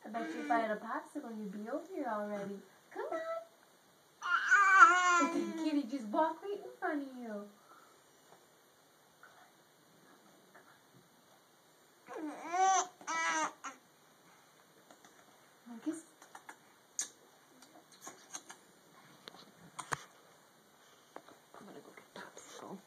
I bet you if I had a popsicle, you'd be over here already. Come on. Kitty just walked right in front of you. I guess. I'm gonna go get popsicle.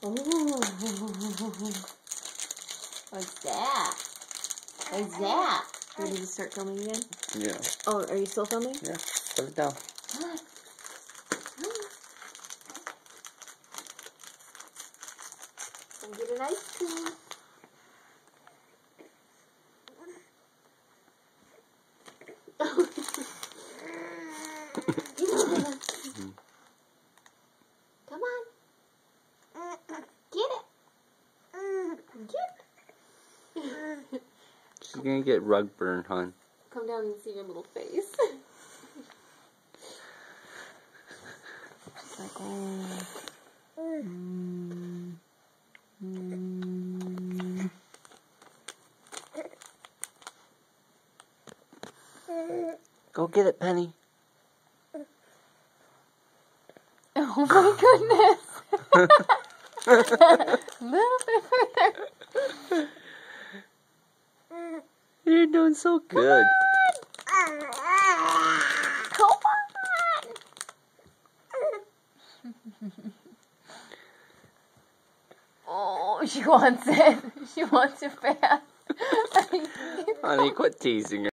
Ooh. What's that? What's that? Ready to start filming again? Yeah. Oh, are you still filming? Yeah. Put it down. And get an ice cream. Come on. Get it. Get it. She's gonna get rug burn, hon. Come down and see your little face. She's like, oh. Go get it, Penny. Oh my goodness. Little bit further. You're doing so good. Come on. Oh, she wants it. She wants it fast. Honey, quit teasing her.